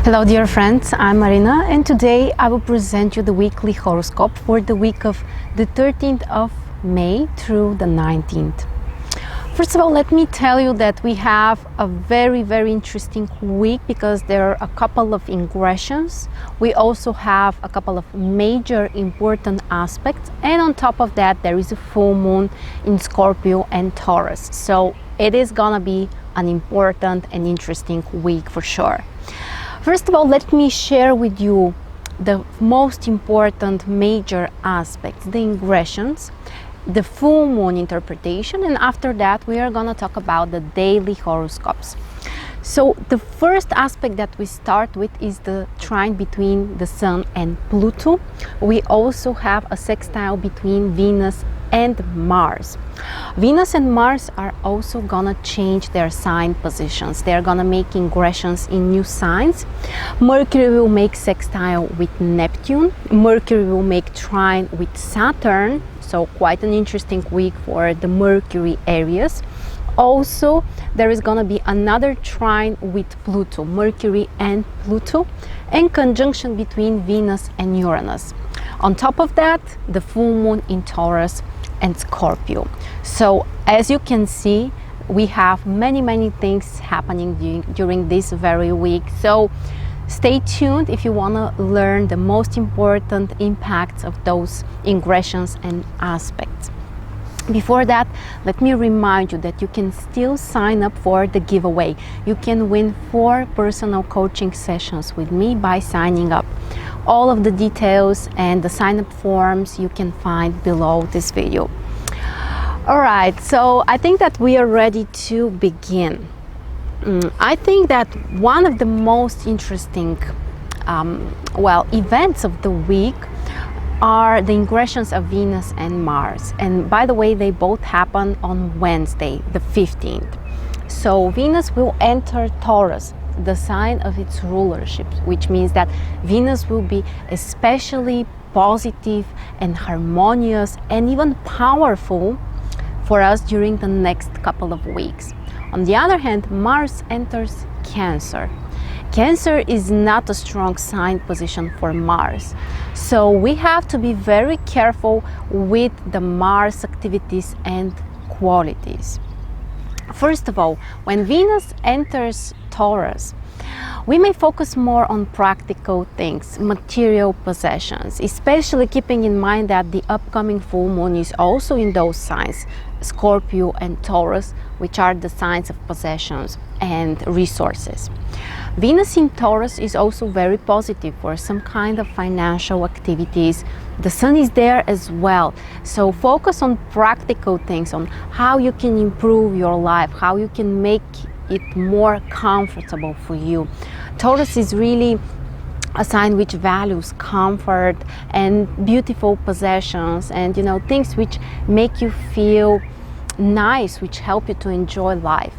Hello dear friends, I'm Marina and today I will present you the weekly horoscope for the week of the 13th of May through the 19th. First of all, let me tell you that we have a very interesting week because there are a couple of ingressions. We also have a couple of major important aspects, and on top of that there is a full moon in Scorpio and Taurus. So it is gonna be an important and interesting week for sure. First of all, let me share with you the most important major aspects, the ingressions, the full moon interpretation, and after that we are going to talk about the daily horoscopes. So the first aspect that we start with is the trine between the Sun and Pluto. We also have a sextile between Venus and Mars. Venus and Mars are also gonna change their sign positions. They're gonna make ingressions in new signs. Mercury will make sextile with Neptune. Mercury will make trine with Saturn. So quite an interesting week for the Mercury areas. Also, there is gonna be another trine with Pluto, Mercury and Pluto, and conjunction between Venus and Uranus. On top of that, the full moon in Taurus and Scorpio. So as you can see, we have many things happening during this very week. So stay tuned if you want to learn the most important impacts of those ingressions and aspects. Before that, let me remind you that you can still sign up for the giveaway. You can win 4 personal coaching sessions with me by signing up. All of the details and the sign-up forms you can find below this video. All right, so I think that we are ready to begin. I think that one of the most interesting events of the week are the ingressions of Venus and Mars. And by the way, they both happen on Wednesday, the 15th. So Venus will enter Taurus, the sign of its rulership, which means that Venus will be especially positive and harmonious and even powerful for us during the next couple of weeks. On the other hand, Mars enters Cancer. Cancer is not a strong sign position for Mars. So we have to be very careful with the Mars activities and qualities. First of all, when Venus enters Taurus, we may focus more on practical things, material possessions, especially keeping in mind that the upcoming full moon is also in those signs, Scorpio and Taurus, which are the signs of possessions and resources. Venus in Taurus is also very positive for some kind of financial activities. The Sun is there as well. So focus on practical things, on how you can improve your life, how you can make it more comfortable for you. Taurus is really a sign which values comfort and beautiful possessions and things which make you feel nice, which help you to enjoy life.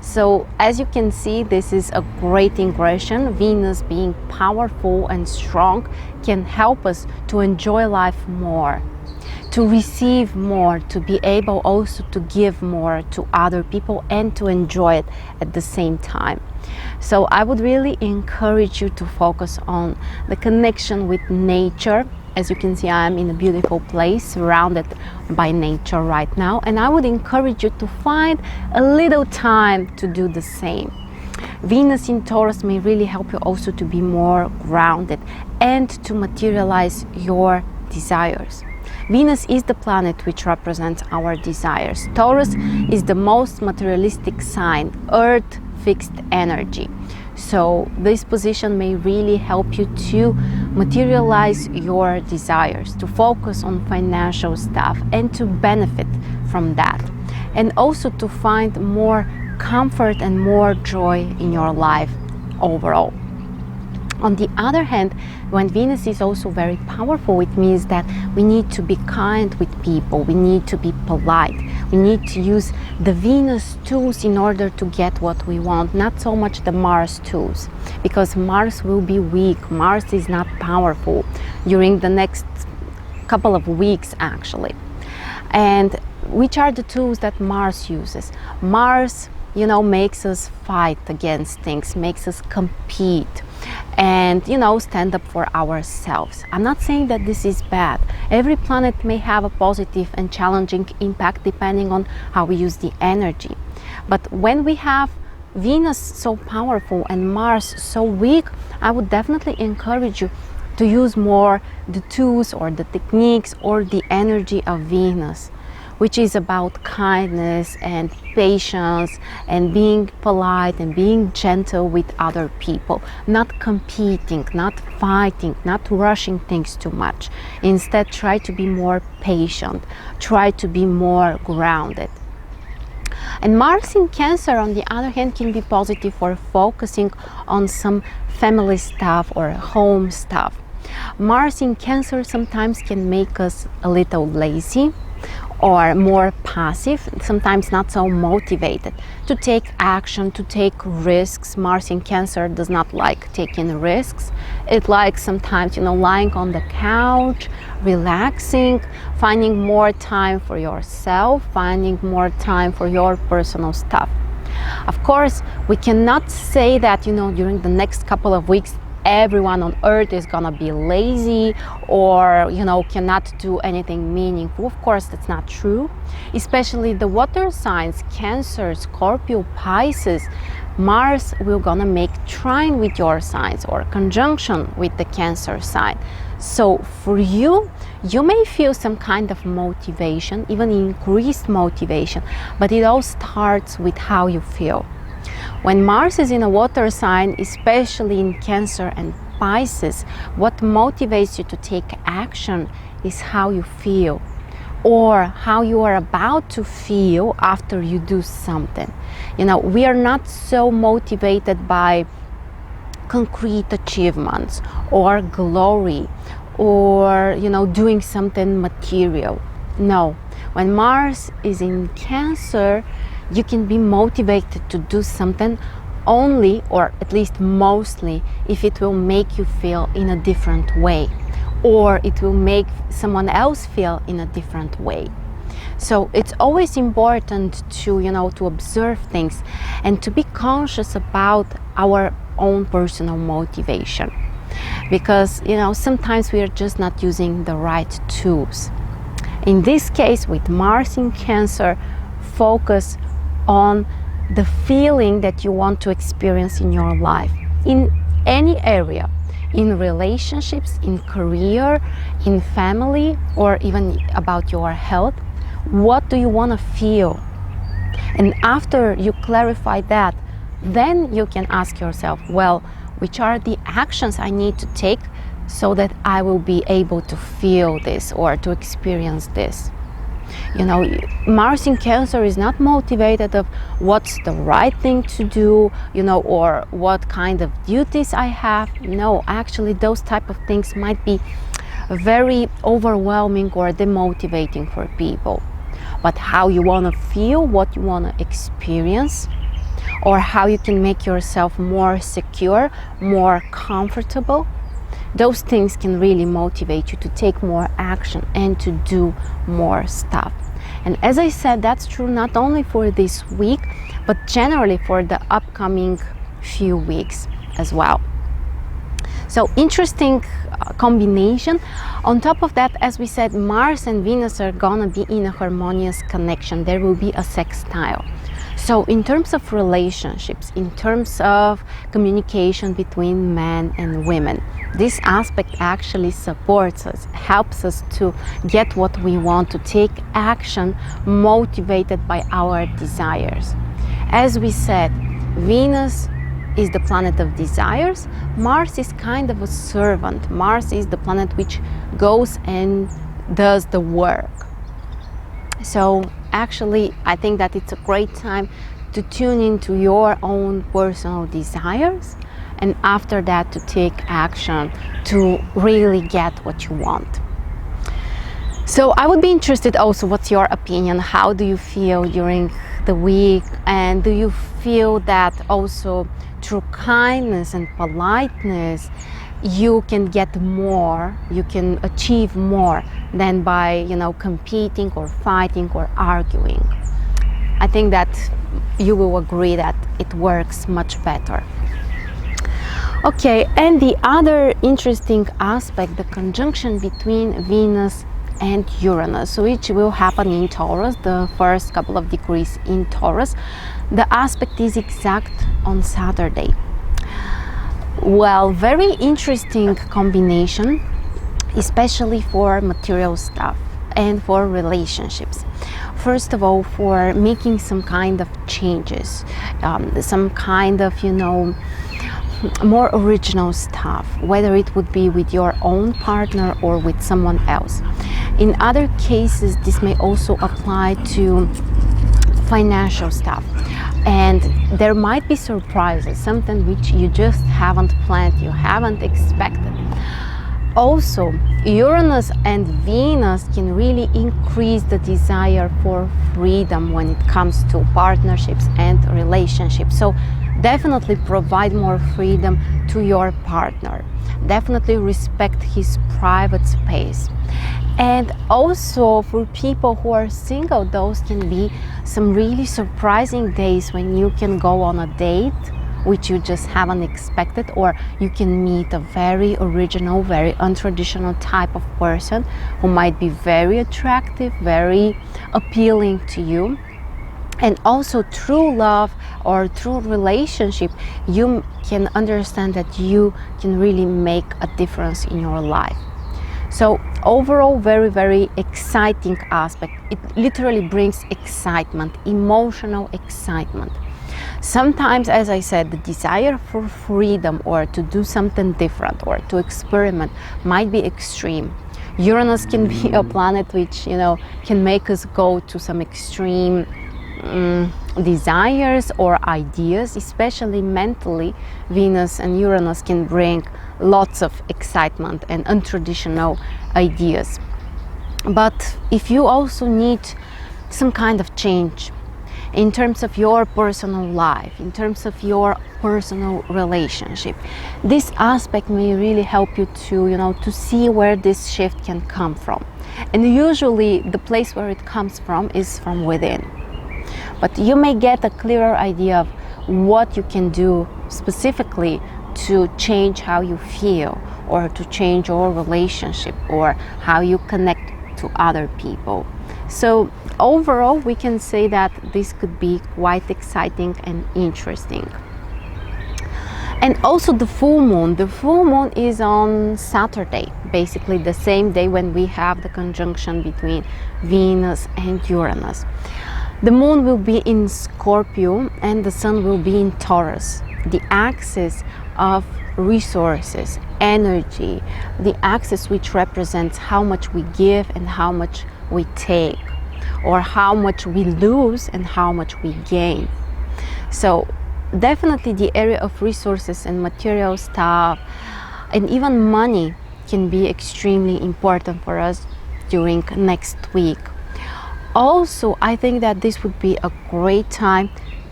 So as you can see, this is a great ingression. Venus being powerful and strong can help us to enjoy life more, to receive more, to be able also to give more to other people and to enjoy it at the same time. So I would really encourage you to focus on the connection with nature. As you can see, I'm in a beautiful place surrounded by nature right now, and I would encourage you to find a little time to do the same. Venus in Taurus may really help you also to be more grounded and to materialize your desires. Venus is the planet which represents our desires. Taurus is the most materialistic sign, earth fixed energy. So this position may really help you to materialize your desires, to focus on financial stuff and to benefit from that. And also to find more comfort and more joy in your life overall. On the other hand, when Venus is also very powerful, it means that we need to be kind with people, we need to be polite, we need to use the Venus tools in order to get what we want, not so much the Mars tools, because Mars will be weak, Mars is not powerful during the next couple of weeks actually. And which are the tools that Mars uses? Mars makes us fight against things, makes us compete. and stand up for ourselves. I'm not saying that this is bad. Every planet may have a positive and challenging impact depending on how we use the energy. But when we have Venus so powerful and Mars so weak, I would definitely encourage you to use more the tools or the techniques or the energy of Venus, which is about kindness and patience and being polite and being gentle with other people, not competing, not fighting, not rushing things too much. Instead, try to be more patient, try to be more grounded. And Mars in Cancer, on the other hand, can be positive for focusing on some family stuff or home stuff. Mars in Cancer sometimes can make us a little lazy or more passive, sometimes not so motivated to take action, to take risks. Mars in Cancer does not like taking risks. It likes sometimes, lying on the couch, relaxing, finding more time for yourself, finding more time for your personal stuff. Of course, we cannot say that, during the next couple of weeks, everyone on earth is gonna be lazy or cannot do anything meaningful. Of course, that's not true. Especially the water signs, Cancer, Scorpio, Pisces, Mars will gonna make trine with your signs or conjunction with the Cancer sign. So for you may feel some kind of motivation, even increased motivation, but it all starts with how you feel. When Mars is in a water sign, especially in Cancer and Pisces, what motivates you to take action is how you feel or how you are about to feel after you do something. We are not so motivated by concrete achievements or glory or, doing something material. No, when Mars is in Cancer, you can be motivated to do something only, or at least mostly, if it will make you feel in a different way, or it will make someone else feel in a different way. So it's always important to, to observe things and to be conscious about our own personal motivation. Because, sometimes we are just not using the right tools. In this case, with Mars in Cancer, focus on the feeling that you want to experience in your life, in any area, in relationships, in career, in family, or even about your health. What do you want to feel? And after you clarify that, then you can ask yourself, well, which are the actions I need to take so that I will be able to feel this or to experience this? Mars in Cancer is not motivated of what's the right thing to do, or what kind of duties I have. No, actually those type of things might be very overwhelming or demotivating for people. But how you want to feel, what you want to experience, or how you can make yourself more secure, more comfortable, those things can really motivate you to take more action and to do more stuff. And as I said, that's true not only for this week, but generally for the upcoming few weeks as well. So interesting combination. On top of that, as we said, Mars and Venus are gonna be in a harmonious connection. There will be a sextile. So in terms of relationships, in terms of communication between men and women, this aspect actually supports us, helps us to get what we want, to take action motivated by our desires. As we said, Venus is the planet of desires. Mars is kind of a servant. Mars is the planet which goes and does the work. So actually, I think that it's a great time to tune into your own personal desires, and after that to take action to really get what you want. So I would be interested also, what's your opinion? How do you feel during the week? And do you feel that also through kindness and politeness you can get more, you can achieve more than by, competing or fighting or arguing? I think that you will agree that it works much better. Okay, and the other interesting aspect, the conjunction between Venus and Uranus, which will happen in Taurus, the first couple of degrees in Taurus. The aspect is exact on Saturday. Well, very interesting combination, especially for material stuff and for relationships. First of all, for making some kind of changes, some kind of, more original stuff, whether it would be with your own partner or with someone else. In other cases, this may also apply to financial stuff, and there might be surprises, something which you just haven't planned, you haven't expected. Also, Uranus and Venus can really increase the desire for freedom when it comes to partnerships and relationships. So definitely provide more freedom to your partner. Definitely respect his private space. And also for people who are single, those can be some really surprising days when you can go on a date which you just haven't expected, or you can meet a very original, very untraditional type of person who might be very attractive, very appealing to you. And also through love or through relationship, you can understand that you can really make a difference in your life. So overall, very, very exciting aspect. It literally brings excitement, emotional excitement. Sometimes, as I said, the desire for freedom or to do something different or to experiment might be extreme. Uranus can be a planet which, can make us go to some extreme desires or ideas, especially mentally. Venus and Uranus can bring lots of excitement and untraditional ideas. But if you also need some kind of change in terms of your personal life, in terms of your personal relationship, this aspect may really help you to see where this shift can come from. And usually the place where it comes from is from within. But you may get a clearer idea of what you can do specifically to change how you feel, or to change your relationship, or how you connect to other people. So overall, we can say that this could be quite exciting and interesting. And also the full moon. The full moon is on Saturday, basically the same day when we have the conjunction between Venus and Uranus. The moon will be in Scorpio and the sun will be in Taurus. The axis of resources, energy, the axis which represents how much we give and how much we take, or how much we lose and how much we gain. So definitely the area of resources and material stuff and even money can be extremely important for us during next week. Also, I think that this would be a great time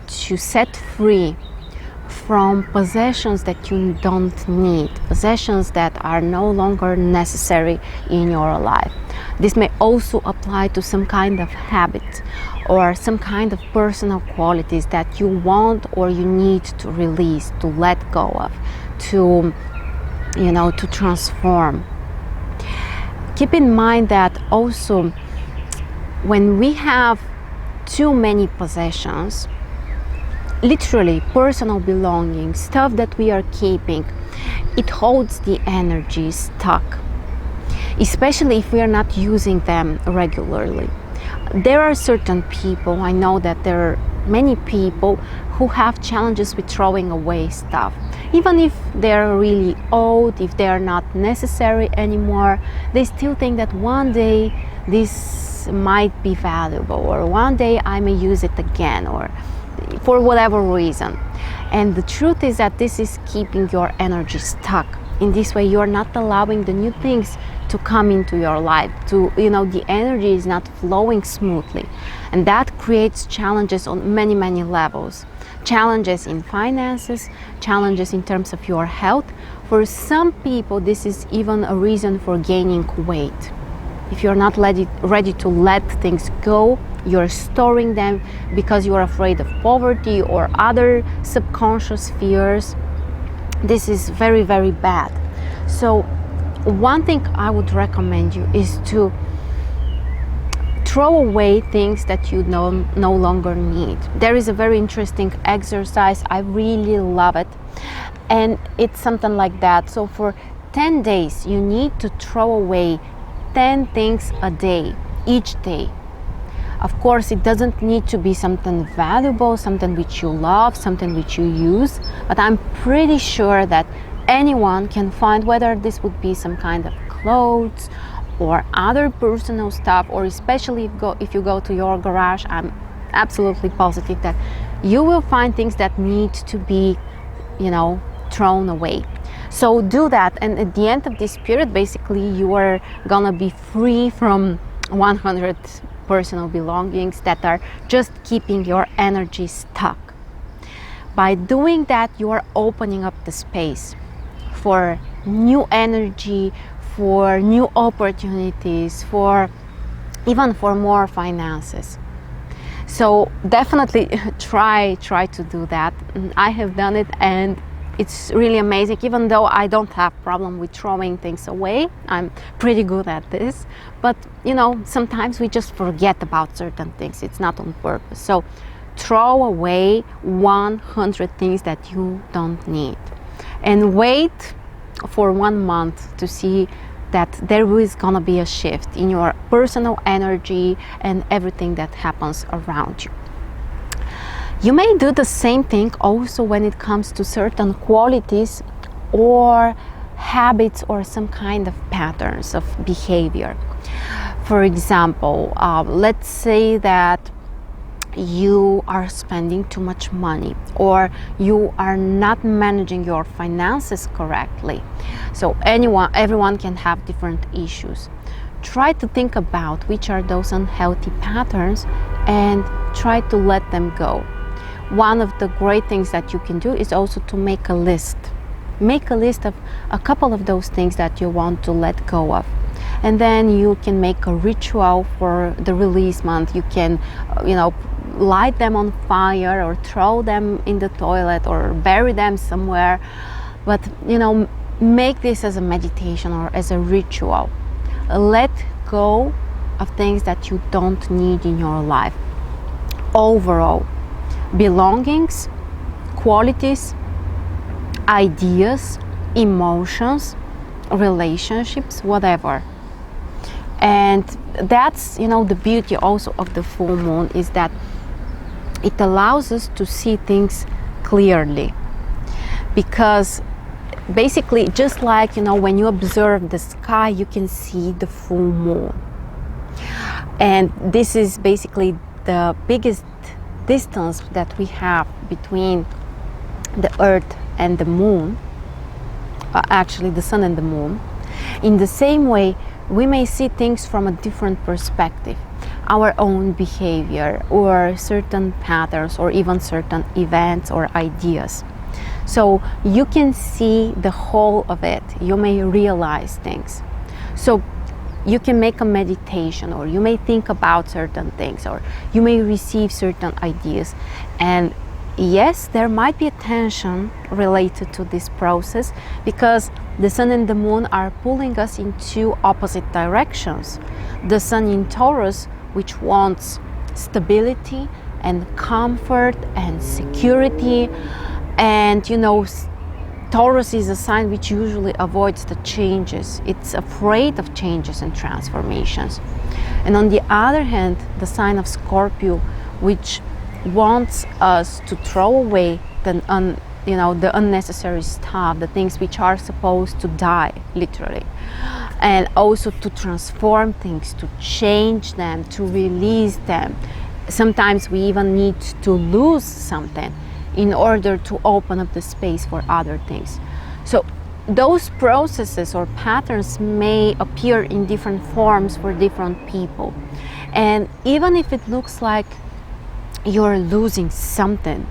to set free from possessions that you don't need, possessions that are no longer necessary in your life. This may also apply to some kind of habit or some kind of personal qualities that you want or you need to release, to let go of, to transform. Keep in mind that also when we have too many possessions, literally personal belongings, stuff that we are keeping, it holds the energy stuck, especially if we are not using them regularly. There are certain people, I know that there are many people who have challenges with throwing away stuff. Even if they're really old, if they are not necessary anymore, they still think that one day this might be valuable, or one day I may use it again, or for whatever reason. And the truth is that this is keeping your energy stuck. In this way, you're not allowing the new things to come into your life. The energy is not flowing smoothly. And that creates challenges on many, many levels. Challenges in finances, challenges in terms of your health. For some people, this is even a reason for gaining weight. If you're not ready to let things go, you're storing them because you're afraid of poverty or other subconscious fears, this is very, very bad. So one thing I would recommend you is to throw away things that you no longer need. There is a very interesting exercise. I really love it. And it's something like that. So for 10 days, you need to throw away 10 things a day, each day. Of course, it doesn't need to be something valuable, something which you love, something which you use, but I'm pretty sure that anyone can find, whether this would be some kind of clothes or other personal stuff, or especially if you go to your garage, I'm absolutely positive that you will find things that need to be, thrown away. So do that, and at the end of this period, basically you are gonna be free from 100 personal belongings that are just keeping your energy stuck. By doing that, you are opening up the space for new energy, for new opportunities, even for more finances. So definitely try to do that. I have done it, and it's really amazing. Even though I don't have problem with throwing things away, I'm pretty good at this. But sometimes we just forget about certain things. It's not on purpose. So throw away 100 things that you don't need, and wait for 1 month to see that there is gonna be a shift in your personal energy and everything that happens around you. You may do the same thing also when it comes to certain qualities or habits or some kind of patterns of behavior. For example, let's say that you are spending too much money, or you are not managing your finances correctly. So everyone can have different issues. Try to think about which are those unhealthy patterns and try to let them go. One of the great things that you can do is also to make a list. Make a list of a couple of those things that you want to let go of. And then you can make a ritual for the release month. You can, light them on fire, or throw them in the toilet, or bury them somewhere. But, make this as a meditation or as a ritual. Let go of things that you don't need in your life. Overall, belongings, qualities, ideas, emotions, relationships, whatever. And that's, the beauty also of the full moon, is that it allows us to see things clearly. Because basically, just like, when you observe the sky, you can see the full moon. And this is basically the biggest distance that we have between the earth and the moon, actually the sun and the moon. In the same way, we may see things from a different perspective, our own behavior or certain patterns or even certain events or ideas. So you can see the whole of it. You may realize things. So you can make a meditation, or you may think about certain things, or you may receive certain ideas. And yes, there might be a tension related to this process, because the sun and the moon are pulling us in two opposite directions. The sun in Taurus, which wants stability and comfort and security, and Taurus is a sign which usually avoids the changes. It's afraid of changes and transformations. And on the other hand, the sign of Scorpio, which wants us to throw away the unnecessary stuff, the things which are supposed to die, literally, and also to transform things, to change them, to release them. Sometimes we even need to lose something in order to open up the space for other things. So those processes or patterns may appear in different forms for different people. And even if it looks like you're losing something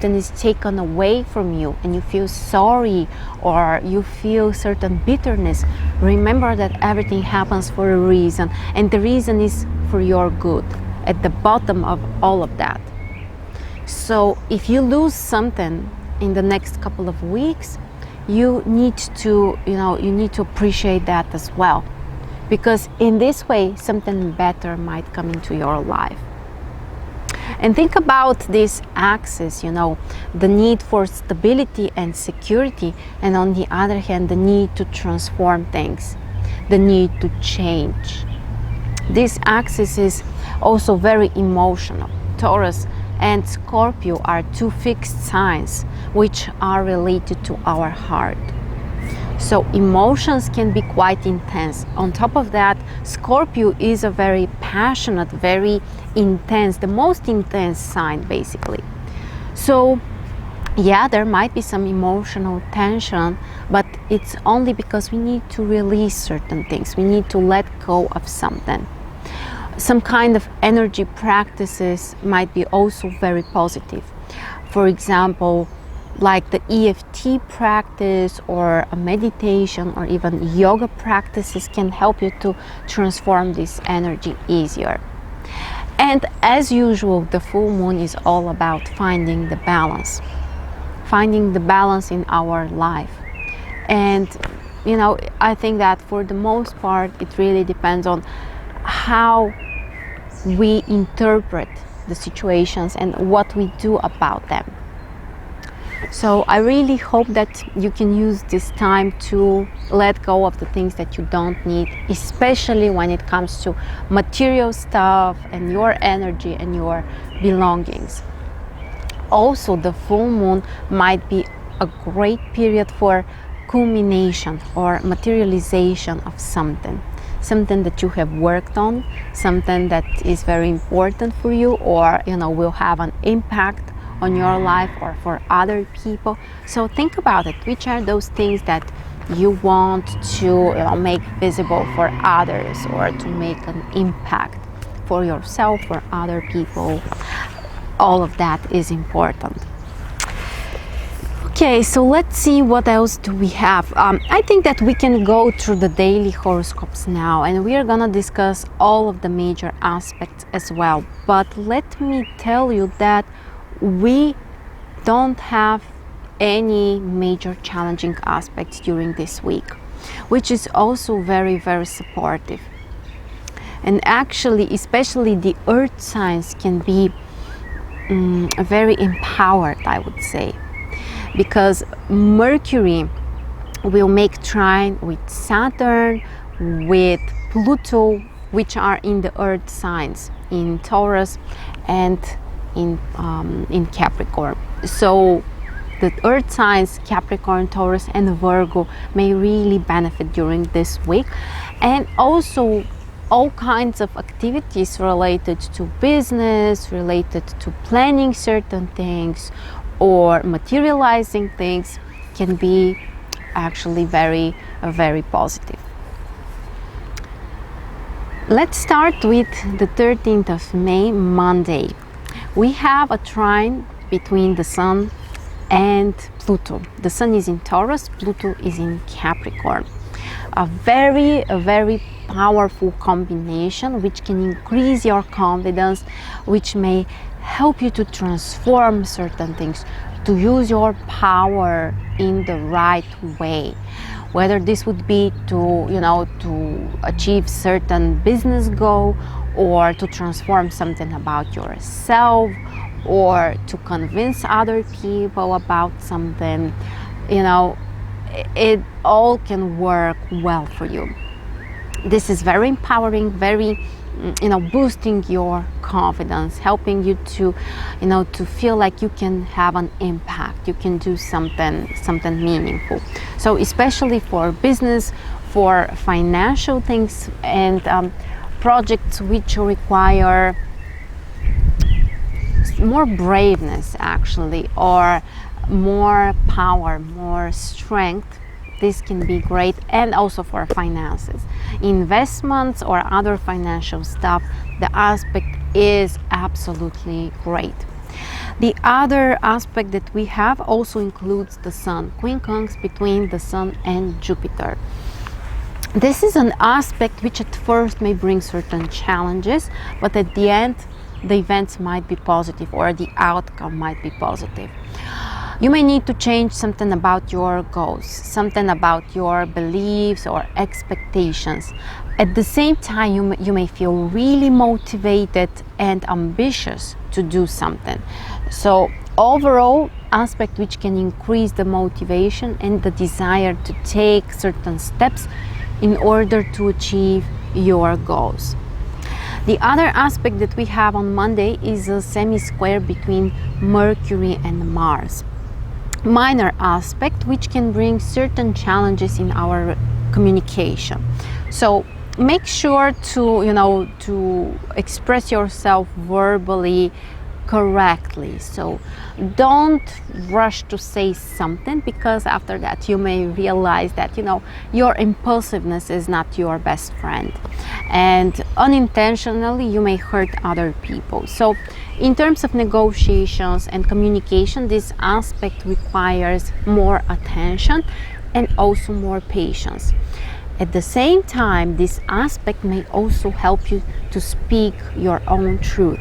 is taken away from you, and you feel sorry or you feel certain bitterness, remember that everything happens for a reason, and the reason is for your good at the bottom of all of that. So if you lose something in the next couple of weeks, you need to, you need to appreciate that as well, because in this way something better might come into your life. And think about this axis, the need for stability and security, and on the other hand, the need to transform things, the need to change. This axis is also very emotional. Taurus and Scorpio are two fixed signs which are related to our heart. So emotions can be quite intense. On top of that, Scorpio is a very passionate, very intense, the most intense sign basically. So yeah, there might be some emotional tension, but it's only because we need to release certain things. We need to let go of something. Some kind of energy practices might be also very positive. For example, like the EFT practice or a meditation or even yoga practices can help you to transform this energy easier. And as usual, the full moon is all about finding the balance in our life. And I think that for the most part it really depends on how we interpret the situations and what we do about them. So I really hope that you can use this time to let go of the things that you don't need, especially when it comes to material stuff and your energy and your belongings. Also, the full moon might be a great period for culmination or materialization of something that you have worked on, something that is very important for you, or will have an impact on your life or for other people. So think about it. Which are those things that you want to make visible for others, or to make an impact for yourself or other people? All of that is important. Okay, so let's see what else do we have. I think that we can go through the daily horoscopes now, and we are gonna discuss all of the major aspects as well. But let me tell you that we don't have any major challenging aspects during this week, which is also very, very supportive. And actually, especially the earth signs can be very empowered, I would say, because Mercury will make trine with Saturn, with Pluto, which are in the earth signs, in Taurus and in Capricorn. So the earth signs Capricorn, Taurus and Virgo may really benefit during this week. And also all kinds of activities related to business, related to planning certain things or materializing things can be actually very, very positive. Let's start with the 13th of May, Monday. We have a trine between the Sun and Pluto. The Sun is in Taurus, Pluto is in Capricorn. A very powerful combination which can increase your confidence, which may help you to transform certain things, to use your power in the right way. Whether this would be to achieve certain business goal, or to transform something about yourself, or to convince other people about something, it all can work well for you. This is very empowering, very boosting your confidence, helping you to feel like you can have an impact, you can do something meaningful. So especially for business, for financial things, and projects which require more braveness actually, or more power, more strength, this can be great. And also for finances, investments or other financial stuff, the aspect is absolutely great. The other aspect that we have also includes the Sun, quincunx between the Sun and Jupiter. This is an aspect which at first may bring certain challenges, but at the end the events might be positive, or the outcome might be positive. You may need to change something about your goals, something about your beliefs or expectations. At the same time, you may feel really motivated and ambitious to do something. So overall aspect which can increase the motivation and the desire to take certain steps in order to achieve your goals. The other aspect that we have on Monday is a semi-square between Mercury and Mars. Minor aspect which can bring certain challenges in our communication. So make sure to express yourself verbally correctly. So don't rush to say something, because after that you may realize that your impulsiveness is not your best friend, and unintentionally you may hurt other people. So in terms of negotiations and communication, this aspect requires more attention and also more patience. At the same time, this aspect may also help you to speak your own truth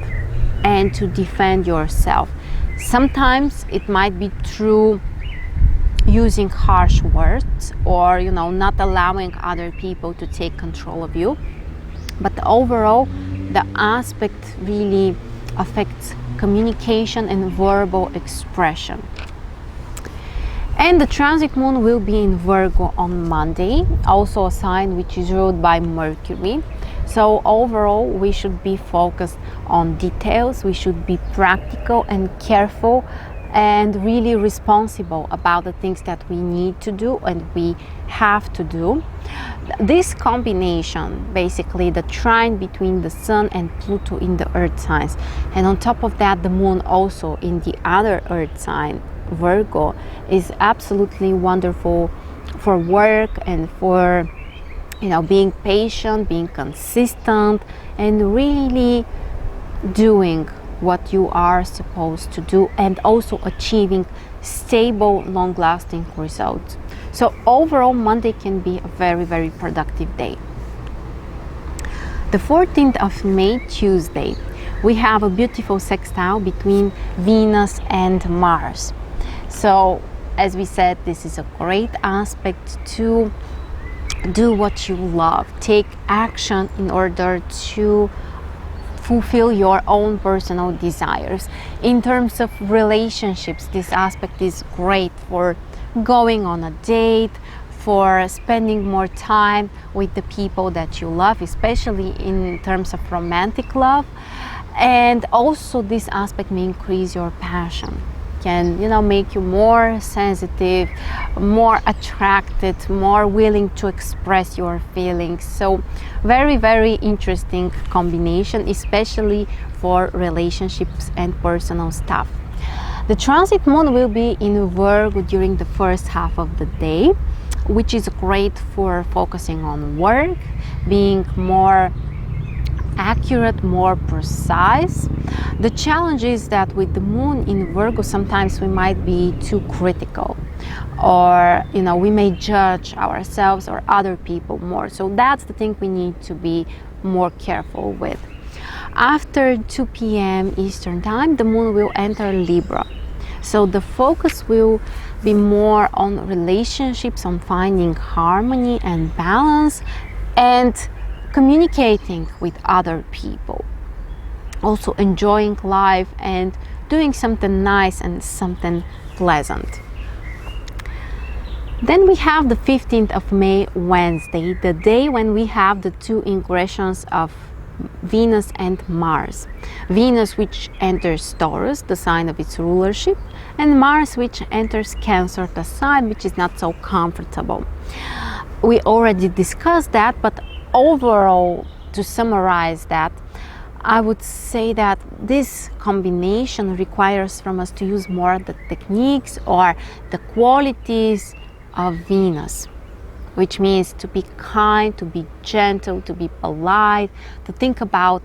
and to defend yourself. Sometimes it might be through using harsh words or not allowing other people to take control of you. But overall, the aspect really affects communication and verbal expression. And the transit moon will be in Virgo on Monday, also a sign which is ruled by Mercury. So overall, we should be focused on details. We should be practical and careful and really responsible about the things that we need to do and we have to do. This combination, basically the trine between the Sun and Pluto in the Earth signs, and on top of that the Moon also in the other Earth sign, Virgo, is absolutely wonderful for work and for being patient, being consistent, and really doing what you are supposed to do, and also achieving stable, long-lasting results. So overall, Monday can be a very, very productive day. The 14th of May, Tuesday, we have a beautiful sextile between Venus and Mars. So as we said, this is a great aspect to do what you love, take action in order to fulfill your own personal desires. In terms of relationships, this aspect is great for going on a date, for spending more time with the people that you love, especially in terms of romantic love. And also this aspect may increase your passion, can make you more sensitive, more attracted, more willing to express your feelings. So very, very interesting combination, especially for relationships and personal stuff. The transit moon will be in Virgo during the first half of the day, which is great for focusing on work, being more accurate, more precise. The challenge is that with the moon in Virgo, sometimes we might be too critical, or we may judge ourselves or other people more. So that's the thing we need to be more careful with. After 2 p.m. Eastern time, the moon will enter Libra. So the focus will be more on relationships, on finding harmony and balance, and communicating with other people, also enjoying life and doing something nice and something pleasant. Then we have the 15th of May, Wednesday, the day when we have the two ingressions of Venus and Mars. Venus, which enters Taurus, the sign of its rulership, and Mars, which enters Cancer, the sign which is not so comfortable. We already discussed that, but overall, to summarize that, I would say that this combination requires from us to use more the techniques or the qualities of Venus, which means to be kind, to be gentle, to be polite, to think about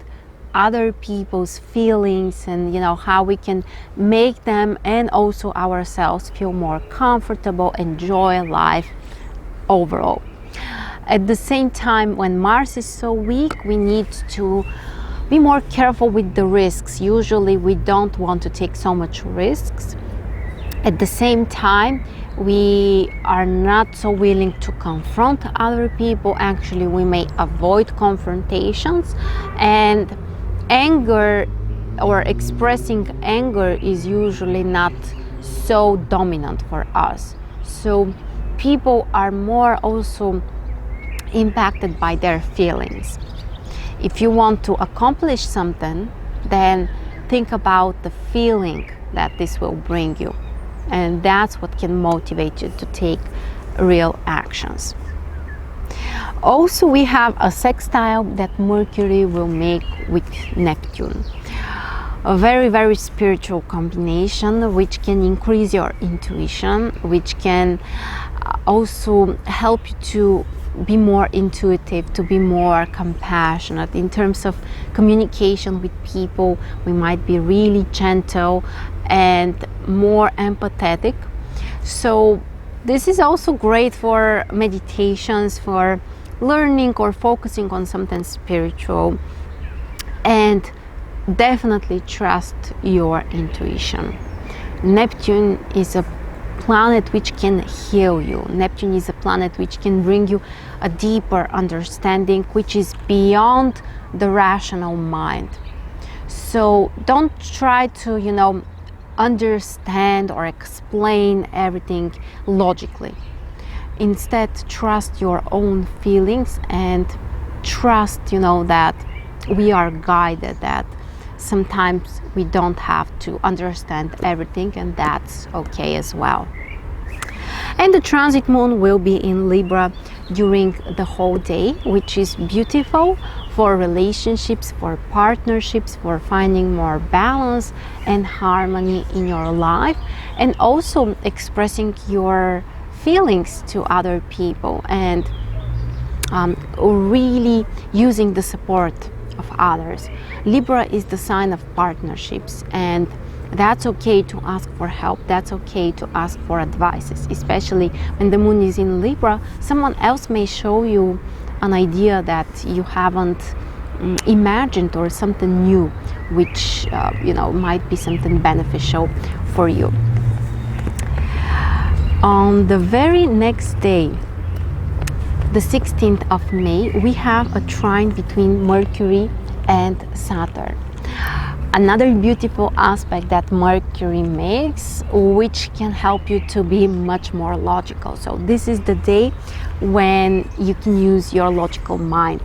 other people's feelings and how we can make them and also ourselves feel more comfortable, enjoy life overall. At the same time, when Mars is so weak, we need to be more careful with the risks. Usually we don't want to take so much risks, At the same time, we are not so willing to confront other people. Actually, we may avoid confrontations, and anger or expressing anger is usually not so dominant for us. So people are more also impacted by their feelings. If you want to accomplish something, then think about the feeling that this will bring you. And that's what can motivate you to take real actions. Also, we have a sextile that Mercury will make with Neptune. A very, very spiritual combination which can increase your intuition, which can also help you to be more intuitive, to be more compassionate. In terms of communication with people, we might be really gentle and more empathetic. So this is also great for meditations, for learning or focusing on something spiritual. And definitely trust your intuition. Neptune is a planet which can heal you. Neptune is a planet which can bring you a deeper understanding, which is beyond the rational mind. So don't try to, understand or explain everything logically. Instead, trust your own feelings and trust, that we are guided, that sometimes we don't have to understand everything, and that's okay as well. And the transit moon will be in Libra during the whole day, which is beautiful for relationships, for partnerships, for finding more balance and harmony in your life, and also expressing your feelings to other people, and really using the support of others. Libra is the sign of partnerships, and that's okay to ask for help. That's okay to ask for advices, especially when the moon is in Libra. Someone else may show you an idea that you haven't imagined, or something new which might be something beneficial for you. On the very next day, the 16th of May, we have a trine between Mercury and Saturn. Another beautiful aspect that Mercury makes, which can help you to be much more logical. So this is the day when you can use your logical mind.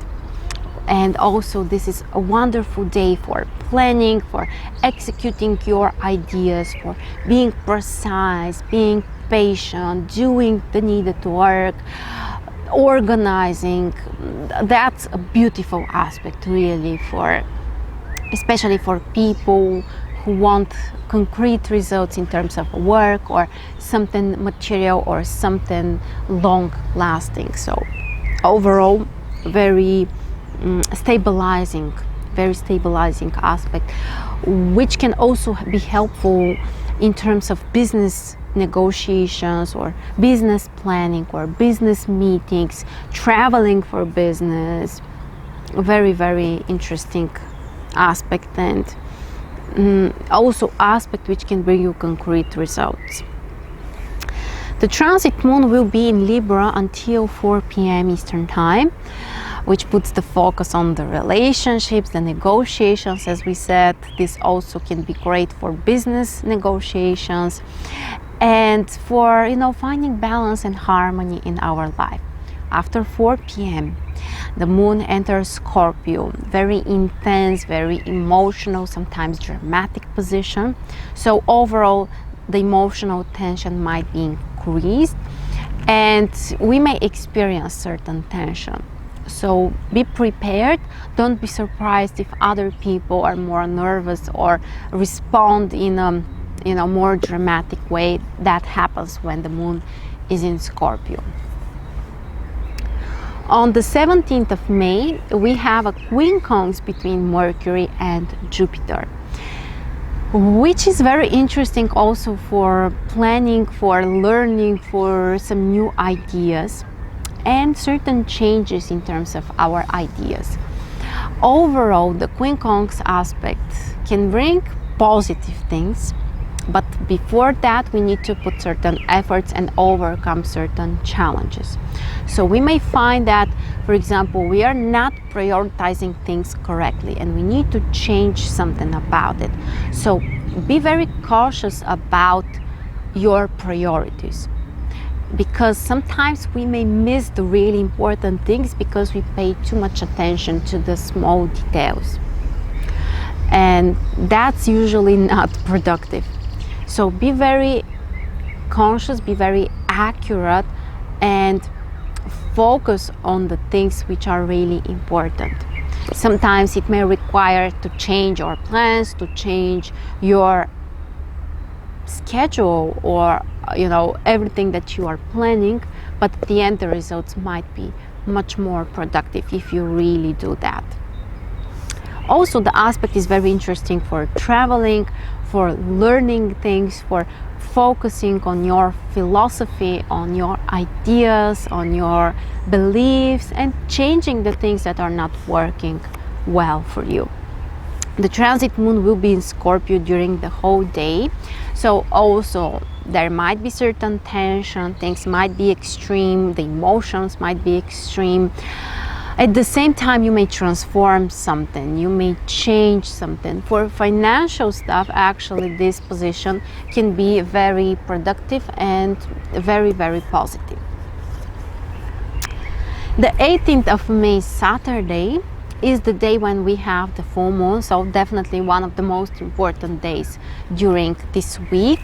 And also this is a wonderful day for planning, for executing your ideas, for being precise, being patient, doing the needed work, organizing. That's a beautiful aspect, really, especially for people who want concrete results in terms of work or something material or something long lasting. So overall, very stabilizing aspect, which can also be helpful in terms of business negotiations or business planning or business meetings, traveling for business. Very, very interesting aspect, and also aspect which can bring you concrete results. The transit moon will be in Libra until 4 p.m. Eastern time, which puts the focus on the relationships, the negotiations, as we said. This also can be great for business negotiations and for finding balance and harmony in our life. After 4 p.m. the moon enters Scorpio, very intense, very emotional, sometimes dramatic position. So overall, the emotional tension might be increased, and we may experience certain tension. So be prepared. Don't be surprised if other people are more nervous or respond in a more dramatic way. That happens when the moon is in Scorpio. On the 17th of May, we have a quincunx between Mercury and Jupiter, which is very interesting also for planning, for learning, for some new ideas and certain changes in terms of our ideas. Overall, the quincunx aspect can bring positive things, But before that, we need to put certain efforts and overcome certain challenges. So we may find that, for example, we are not prioritizing things correctly and we need to change something about it. So be very cautious about your priorities, because sometimes we may miss the really important things because we pay too much attention to the small details. And that's usually not productive. So be very conscious, be very accurate, and focus on the things which are really important. Sometimes it may require to change your plans, to change your schedule, or everything that you are planning, but at the end the results might be much more productive if you really do that. Also, the aspect is very interesting for traveling, for learning things, for focusing on your philosophy, on your ideas, on your beliefs, and changing the things that are not working well for you. The transit moon will be in Scorpio during the whole day, so also there might be certain tension, things might be extreme, the emotions might be extreme. At the same time, you may transform something, you may change something. For financial stuff, actually, this position can be very productive and very, very positive. The 18th of May, Saturday, is the day when we have the full moon, so definitely one of the most important days during this week.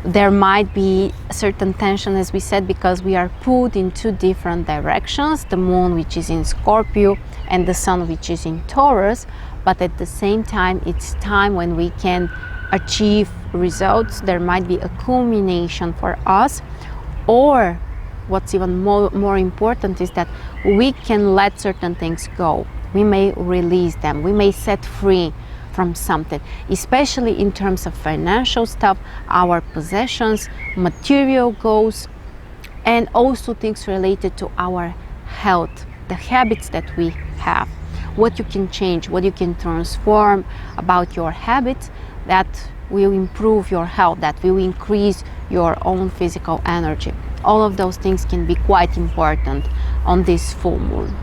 There might be certain tension, as we said, because we are pulled in two different directions, the moon which is in Scorpio and the sun which is in Taurus, but at the same time it's time when we can achieve results. There might be a culmination for us, or what's even more important is that we can let certain things go. We may release them, we may set free from something, especially in terms of financial stuff, our possessions, material goals, and also things related to our health, the habits that we have, what you can change, what you can transform about your habits that will improve your health, that will increase your own physical energy. All of those things can be quite important on this full moon.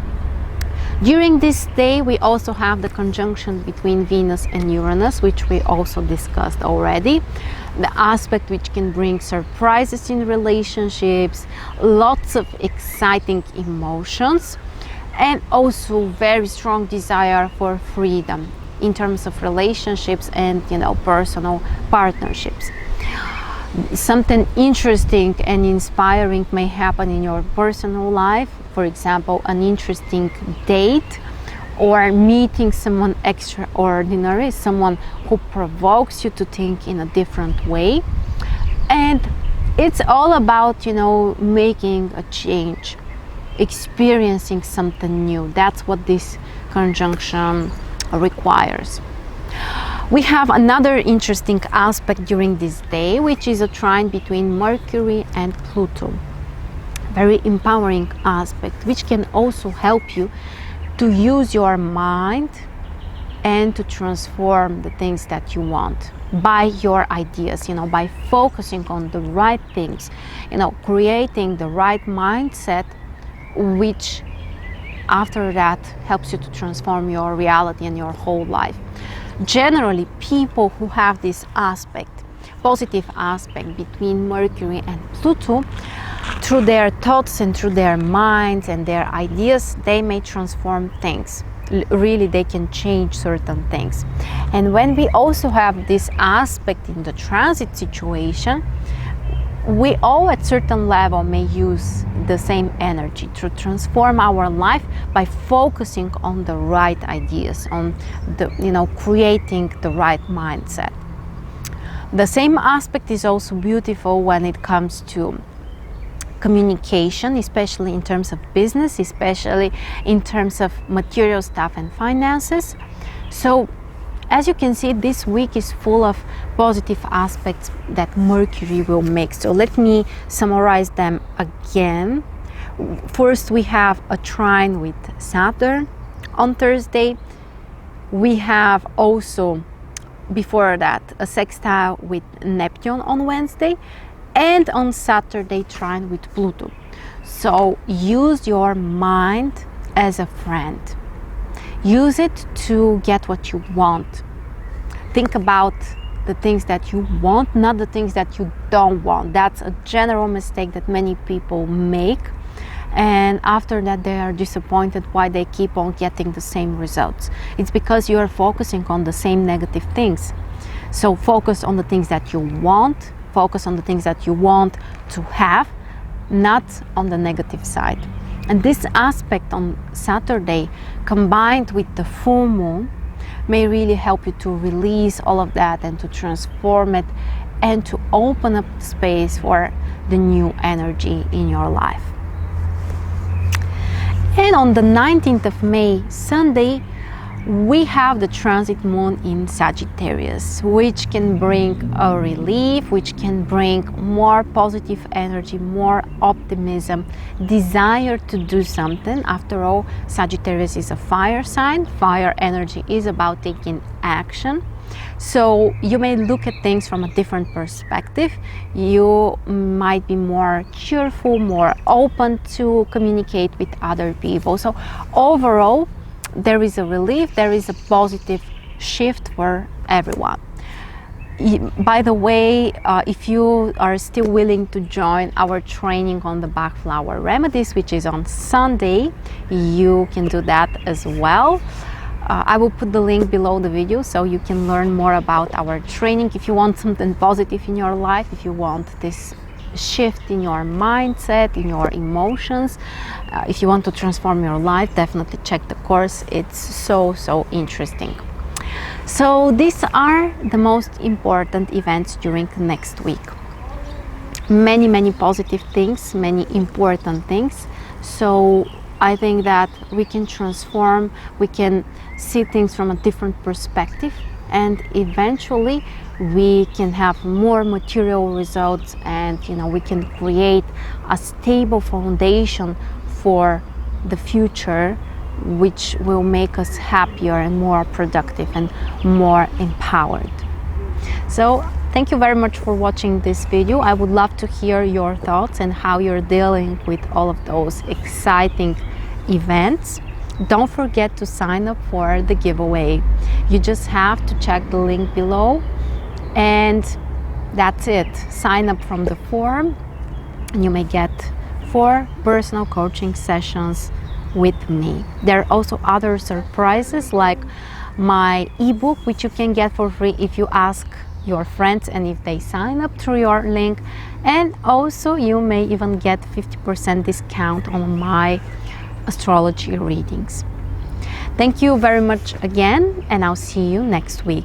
During this day, we also have the conjunction between Venus and Uranus, which we also discussed already. The aspect which can bring surprises in relationships, lots of exciting emotions, and also very strong desire for freedom in terms of relationships and personal partnerships. Something interesting and inspiring may happen in your personal life. For example, an interesting date, or meeting someone extraordinary, someone who provokes you to think in a different way. And it's all about, making a change, experiencing something new. That's what this conjunction requires. We have another interesting aspect during this day, which is a trine between Mercury and Pluto. Very empowering aspect, which can also help you to use your mind and to transform the things that you want by your ideas, by focusing on the right things, creating the right mindset, which after that helps you to transform your reality and your whole life. Generally, people who have this aspect, positive aspect between Mercury and Pluto, through their thoughts and through their minds and their ideas, they may transform things. Really, they can change certain things. And when we also have this aspect in the transit situation, we all at certain level may use the same energy to transform our life by focusing on the right ideas, on the creating the right mindset. The same aspect is also beautiful when it comes to communication, especially in terms of business, especially in terms of material stuff and finances. So as you can see, this week is full of positive aspects that Mercury will make. So let me summarize them again. First, we have a trine with Saturn on Thursday. We have also before that, a sextile with Neptune on Wednesday, and on Saturday, trine with Pluto. So use your mind as a friend. Use it to get what you want. Think about the things that you want, not the things that you don't want. That's a general mistake that many people make. And after that, they are disappointed why they keep on getting the same results. It's because you are focusing on the same negative things. So focus on the things that you want, focus on the things that you want to have, not on the negative side. And this aspect on Saturday, combined with the full moon, may really help you to release all of that and to transform it and to open up space for the new energy in your life. And on the 19th of May, Sunday, we have the transit moon in Sagittarius, which can bring a relief, which can bring more positive energy, more optimism, desire to do something. After all, Sagittarius is a fire sign. Fire energy is about taking action. So you may look at things from a different perspective. You might be more cheerful, more open to communicate with other people. So overall, there is a relief, there is a positive shift for everyone. By the way, if you are still willing to join our training on the Bach flower remedies, which is on Sunday, you can do that as well. I will put the link below the video so you can learn more about our training. If you want something positive in your life, if you want this shift in your mindset, in your emotions, if you want to transform your life, definitely check the course. It's so interesting. So these are the most important events during next week. Many positive things, many important things. So I think that we can transform, we can see things from a different perspective, and eventually we can have more material results, and we can create a stable foundation for the future, which will make us happier and more productive and more empowered. So thank you very much for watching this video. I would love to hear your thoughts and how you're dealing with all of those exciting events. Don't forget to sign up for the giveaway. You just have to check the link below, and that's it. Sign up from the form and you may get 4 personal coaching sessions with me. There are also other surprises like my ebook, which you can get for free if you ask your friends and if they sign up through your link, and also you may even get 50% discount on my astrology readings. Thank you very much again, and I'll see you next week.